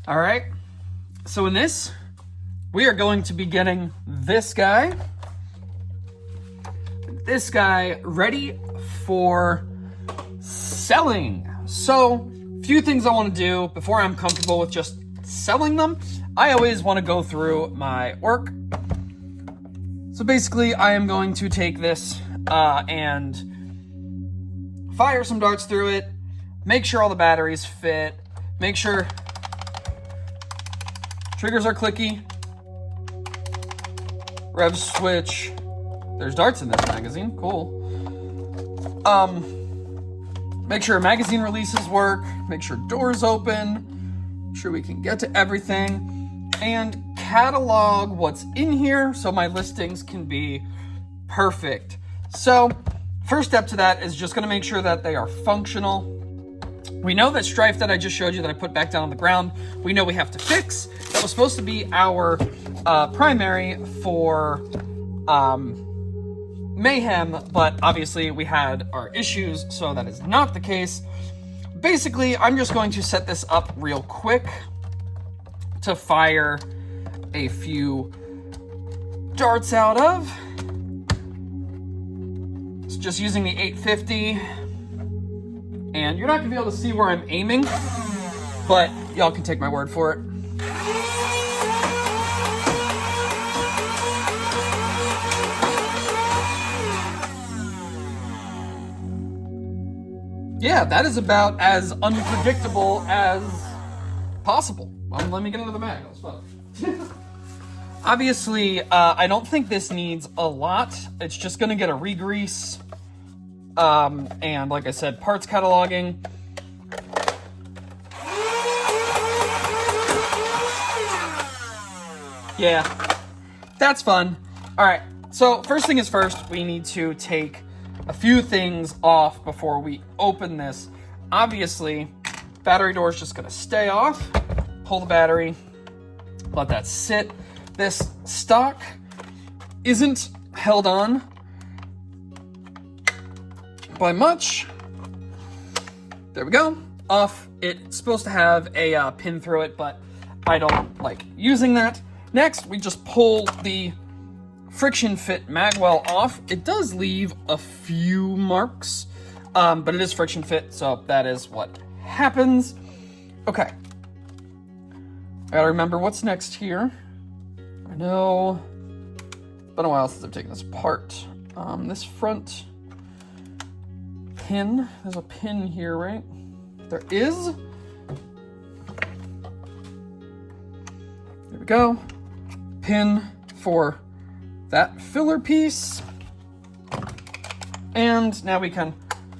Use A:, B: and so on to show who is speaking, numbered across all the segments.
A: All right, so in this, we are going to be getting this guy ready for selling. So, few things I want to do before I'm comfortable with just selling them. I always want to go through my work. So basically, I am going to take this and fire some darts through it, make sure all the batteries fit, make sure triggers are clicky, rev switch. There's darts in this magazine, cool. Make sure magazine releases work, make sure doors open, make sure we can get to everything, and catalog what's in here so my listings can be perfect. So, first step to that is just gonna make sure that they are functional. We know that strife that I just showed you that I put back down on the ground, we know we have to fix. That was supposed to be our primary for Mayhem, but obviously we had our issues, so that is not the case. Basically, I'm just going to set this up real quick to fire a few darts out of. It's just using the 850, and you're not gonna be able to see where I'm aiming, but y'all can take my word for it. Yeah, that is about as unpredictable as possible. Well, let me get another mag. That was fun. Obviously, I don't think this needs a lot. It's just going to get a re-grease. And like I said, parts cataloging. Yeah, that's fun. All right, so first thing is first, we need to take a few things off before we open this. Obviously, battery door is just gonna stay off. Pull the battery, let that sit. This stock isn't held on by much. There we go, off. It's supposed to have a pin through it, but I don't like using that. Next, we just pull the friction fit magwell off. It does leave a few marks, but it is friction fit, so that is what happens. Okay. I gotta remember what's next here. I know, it's been a while since I've taken this apart. This front pin, there's a pin here, right? There is. There we go. Pin for that filler piece. And now we can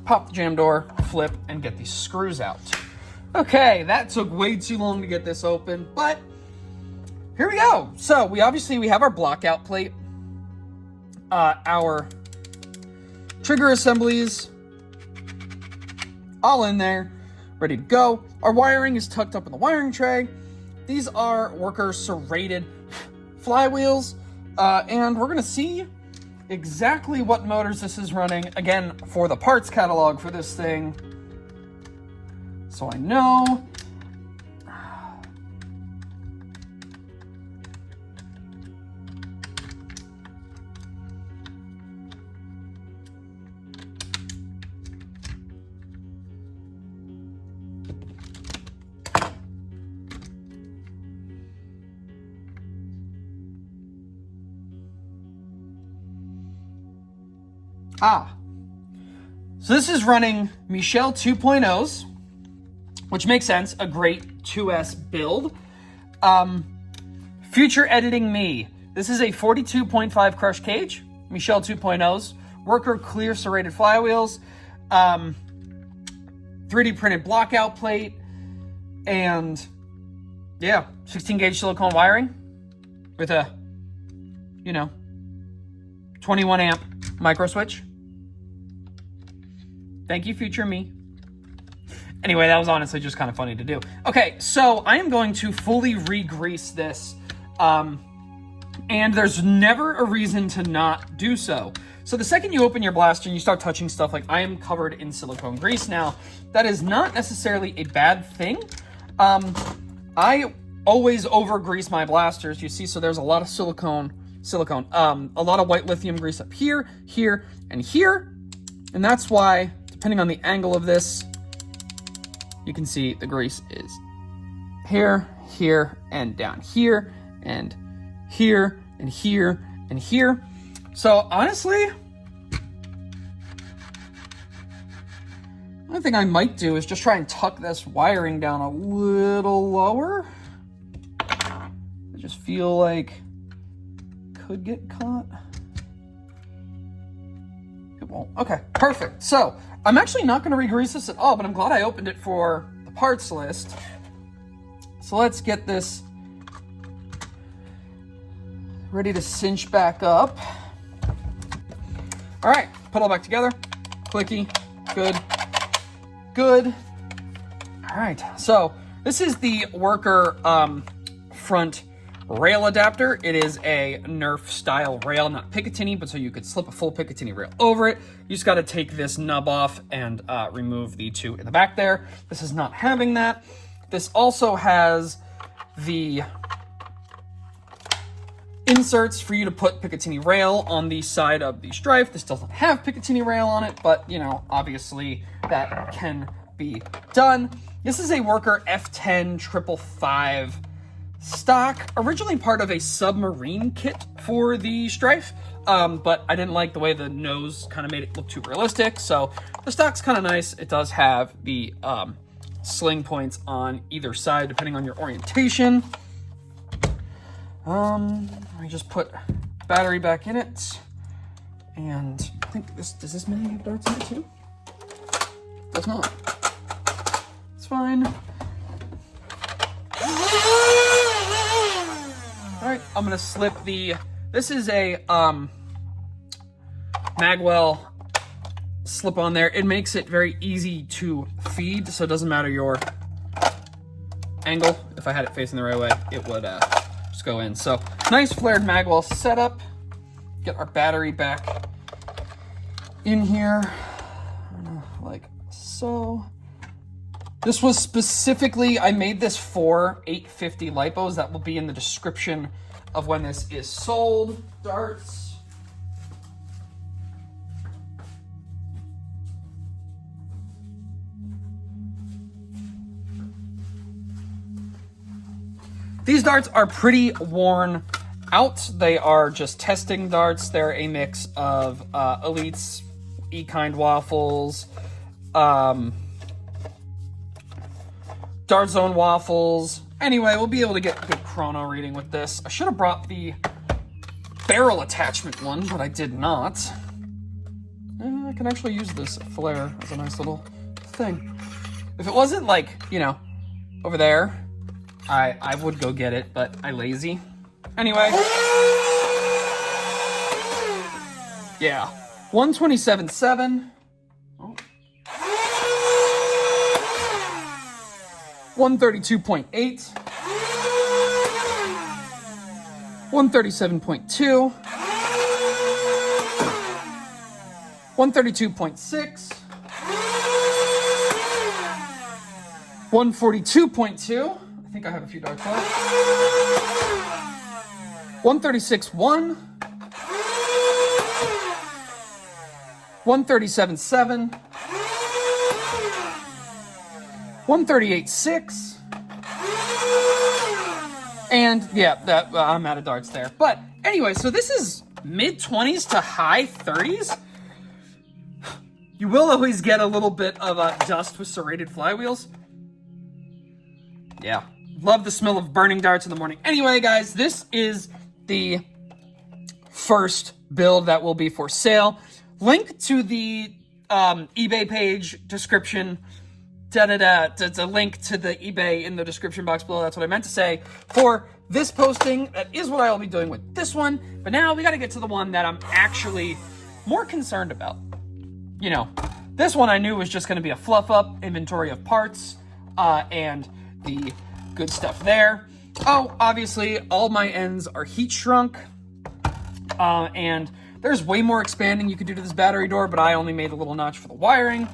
A: pop the jam door, flip, and get these screws out. Okay, that took way too long to get this open, but here we go. So we have our blockout plate, our trigger assemblies, all in there, ready to go. Our wiring is tucked up in the wiring tray. These are worker serrated flywheels. And we're gonna see exactly what motors this is running, again, for the parts catalog for this thing. So I know. So this is running Michel 2.0s, which makes sense, a great 2S build. Future Editing Me. This is a 42.5 crush cage, Michel 2.0s, worker clear serrated flywheels, 3D printed blockout plate, and yeah, 16 gauge silicone wiring with a, 21 amp micro switch. Thank you, future me. Anyway, that was honestly just kind of funny to do. Okay, so I am going to fully re-grease this, and there's never a reason to not do so. So the second you open your blaster and you start touching stuff, like I am covered in silicone grease now, that is not necessarily a bad thing. I always over grease my blasters, you see, so there's a lot of silicone, a lot of white lithium grease up here, here, and here. And that's why, depending on the angle of this, you can see the grease is here, here, and down here, and here, and here, and here. So honestly, one thing I might do is just try and tuck this wiring down a little lower. I just feel like it could get caught. It won't. Okay, perfect. So I'm actually not going to re-grease this at all, but I'm glad I opened it for the parts list. So let's get this ready to cinch back up. All right, put it all back together. Clicky, good. Good. All right, so this is the worker front rail adapter. It is a Nerf style rail, not Picatinny, but so you could slip a full Picatinny rail over it. You just got to take this nub off and remove the two in the back there. This is not having that. This also has the inserts for you to put Picatinny rail on the side of the Strife. This doesn't have Picatinny rail on it, but you know, obviously that can be done. This is a Worker F10 555 stock, originally part of a submarine kit for the Strife, but I didn't like the way the nose kind of made it look too realistic, so the stock's kind of nice. It does have the sling points on either side, depending on your orientation. I just put battery back in it, and I think does this mini have darts in it too? Does not. It's fine. All right, I'm gonna slip the. This is a Magwell slip on there. It makes it very easy to feed, so it doesn't matter your angle. If I had it facing the right way, it would just go in. So nice flared Magwell setup. Get our battery back in here, like so. This was specifically, I made this for 850 LiPos. That will be in the description of when this is sold. Darts. These darts are pretty worn out. They are just testing darts. They're a mix of Elites, E-Kind waffles, Dart Zone waffles. Anyway, we'll be able to get a good chrono reading with this. I should have brought the barrel attachment one, but I did not. And I can actually use this flare as a nice little thing. If it wasn't like, you know, over there, I would go get it, but I lazy. Anyway. Yeah. 127.7. Oh. 132.8, 137.2, 132.6, 142.2. I think I have a few darts left. 136.1, 137.7. 138.6, and yeah, that I'm out of darts there. But anyway, so this is mid-20s to high 30s. You will always get a little bit of dust with serrated flywheels. Yeah, love the smell of burning darts in the morning. Anyway, guys, this is the first build that will be for sale. Link to the eBay page, description. It's a link to the eBay in the description box below. That's what I meant to say for this posting. That is what I will be doing with this one. But now we got to get to the one that I'm actually more concerned about. You know, this one I knew was just going to be a fluff up inventory of parts and the good stuff there. Oh, obviously all my ends are heat shrunk. And there's way more expanding you could do to this battery door, but I only made a little notch for the wiring.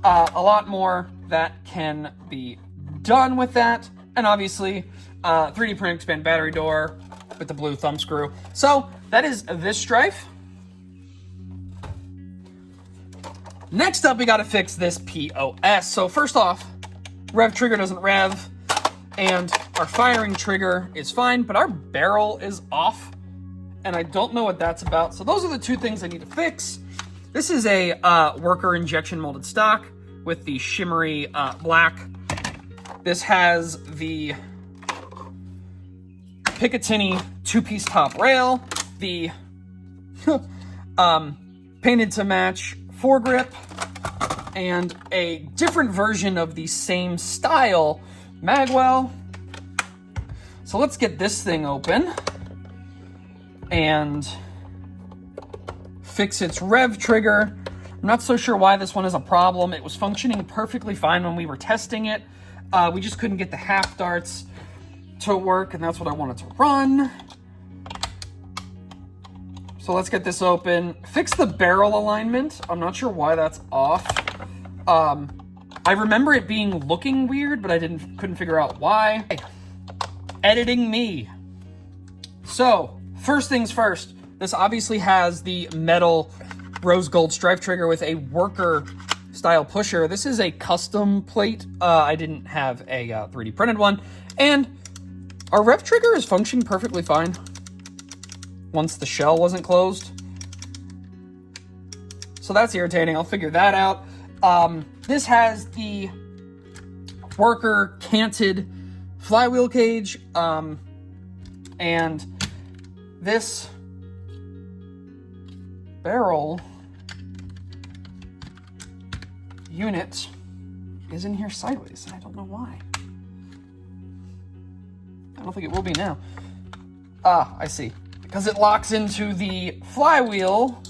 A: A lot more that can be done with that. and obviously 3D print expand battery door with the blue thumb screw. So that is this strife. Next up, we got to fix this POS. So first off, rev trigger doesn't rev, and our firing trigger is fine, but our barrel is off, and I don't know what that's about. So those are the two things I need to fix. This is a worker injection molded stock with the shimmery black. This has the Picatinny two-piece top rail, the painted to match foregrip, and a different version of the same style magwell. So let's get this thing open and fix its rev trigger. I'm not so sure why this one is a problem. It was functioning perfectly fine when we were testing it. We just couldn't get the half darts to work, and that's what I wanted to run. So let's get this open. Fix the barrel alignment. I'm not sure why that's off. I remember it looking weird, but I couldn't figure out why. Editing me. So, first things first. This obviously has the metal rose gold strife trigger with a worker style pusher. This is a custom plate. I didn't have a 3D printed one. And our rev trigger is functioning perfectly fine once the shell wasn't closed. So that's irritating. I'll figure that out. This has the worker canted flywheel cage, and this barrel unit is in here sideways, and I don't know why. I don't think it will be now. Ah, I see. Because it locks into the flywheel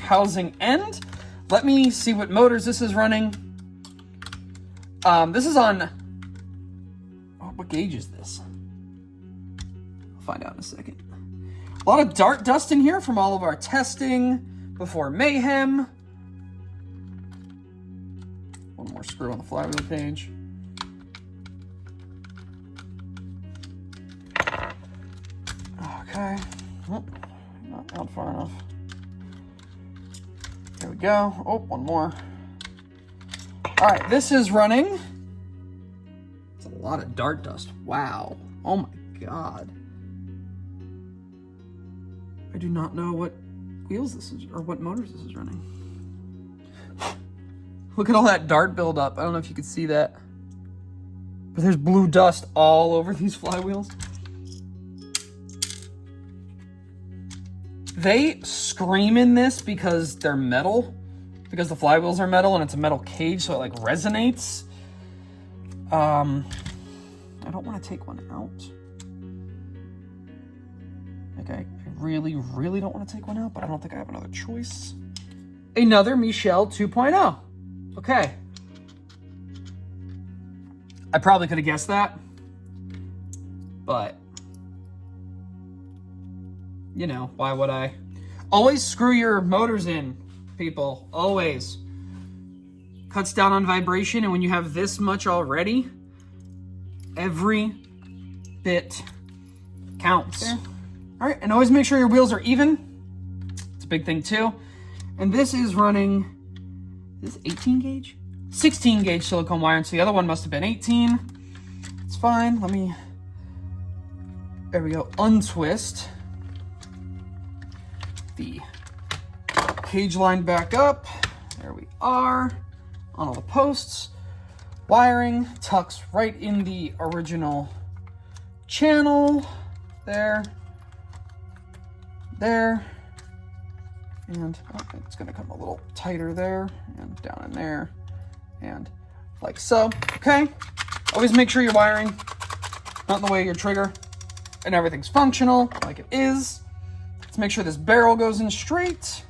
A: housing end. Let me see what motors this is running. This is on... Oh, what gauge is this? I'll find out in a second. A lot of dart dust in here from all of our testing before Mayhem. One more screw on the flywheel cage. Okay. Oh, not far enough. There we go. Oh, one more. All right, this is running. It's a lot of dart dust. Wow. Oh my God. I do not know what wheels this is, or what motors this is running. Look at all that dart buildup. I don't know if you can see that, but there's blue dust all over these flywheels. They scream in this because they're metal, because the flywheels are metal and it's a metal cage, so it like resonates. I don't want to take one out. Like I really, really don't want to take one out, but I don't think I have another choice. Another Michel 2.0. Okay. I probably could have guessed that, but you know, why would I? Always screw your motors in, people. Always. Cuts down on vibration, and when you have this much already, every bit counts. Okay. All right, and always make sure your wheels are even. It's a big thing too. And this is running, is this 18 gauge? 16 gauge silicone wire, and so the other one must have been 18. It's fine. Let me, there we go, untwist the cage line back up. There we are on all the posts. Wiring tucks right in the original channel. There. And it's gonna come a little tighter there and down in there and like so. Okay. Always make sure your wiring not in the way of your trigger and everything's functional like it is. Let's make sure this barrel goes in straight.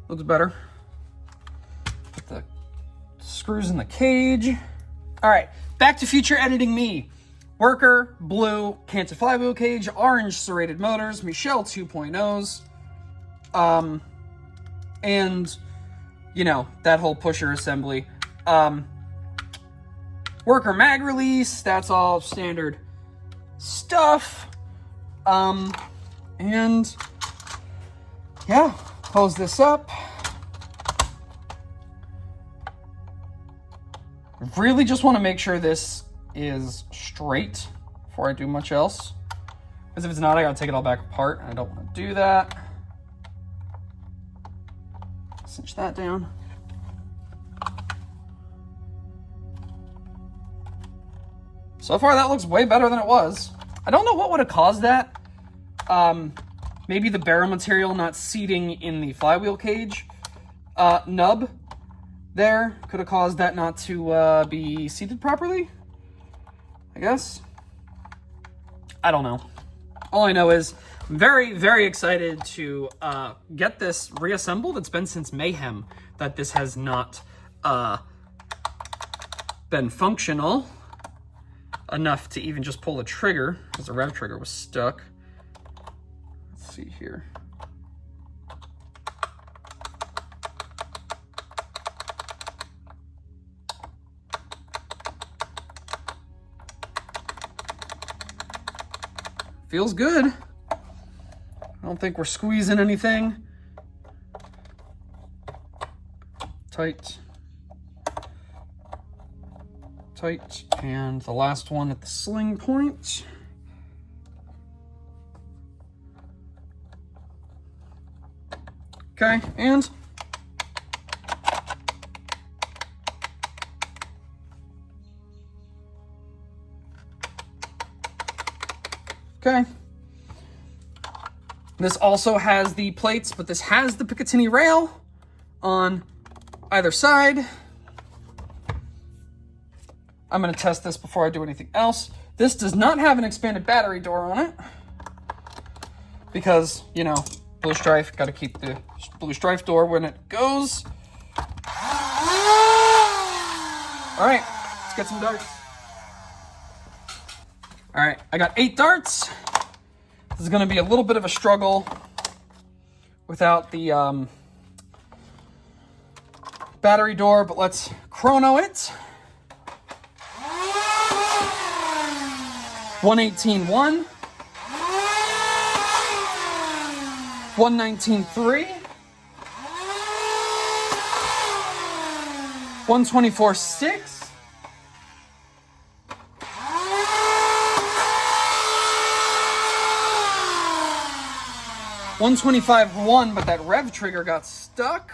A: Looks better. Put the screws in the cage. All right, back to future editing me. Worker, blue, canted flywheel cage, orange serrated motors, Michel 2.0s. and, you know, that whole pusher assembly. Worker mag release, that's all standard stuff. And yeah, close this up. Really just want to make sure this is straight before I do much else. Because if it's not, I gotta take it all back apart, and I don't want to do that. Cinch that down. So far, that looks way better than it was. I don't know what would have caused that. Maybe the barrel material not seating in the flywheel cage nub there could have caused that not to be seated properly, I guess. I don't know. All I know is I'm very, very excited to get this reassembled. It's been since Mayhem that this has not been functional enough to even just pull the trigger, because the rev trigger was stuck. Let's see here. Feels good. I don't think we're squeezing anything. Tight. Tight. And the last one at the sling point. Okay, and okay. This also has the plates, but this has the Picatinny rail on either side. I'm going to test this before I do anything else. This does not have an expanded battery door on it because, you know, Blue Strife, got to keep the Blue Strife door when it goes. All right, let's get some darts. All right, I got 8 darts. This is going to be a little bit of a struggle without the battery door, but let's chrono it. 118.1, 119.3, 124.6, 125.1, but that rev trigger got stuck.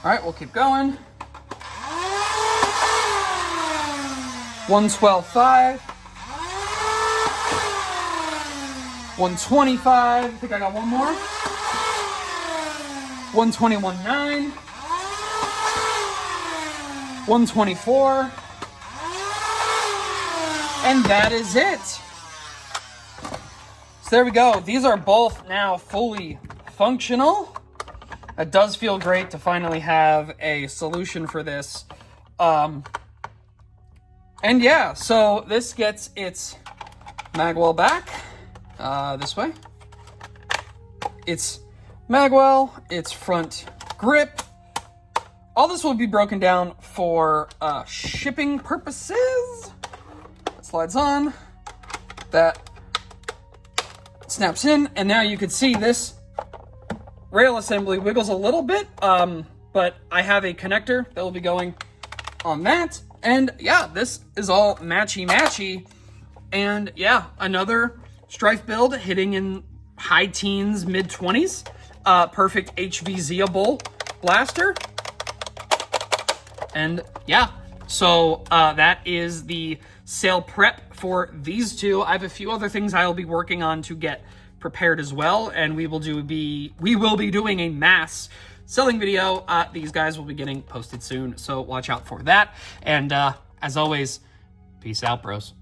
A: All right, we'll keep going. 112.5. 125. I think I got one more. 121.9. 124. And that is it. So there we go. These are both now fully functional. It does feel great to finally have a solution for this. And yeah, so this gets its magwell back this way. Its magwell, its front grip. All this will be broken down for shipping purposes. That slides on. That snaps in. And now you can see this rail assembly wiggles a little bit, but I have a connector that will be going on that. And yeah, this is all matchy-matchy. And yeah, another Strife build hitting in high teens, mid-20s. Perfect HV-able blaster. And yeah, so that is the sale prep for these two. I have a few other things I'll be working on to get prepared as well, and we will be doing a mass selling video. These guys will be getting posted soon, so watch out for that. And as always, peace out, bros.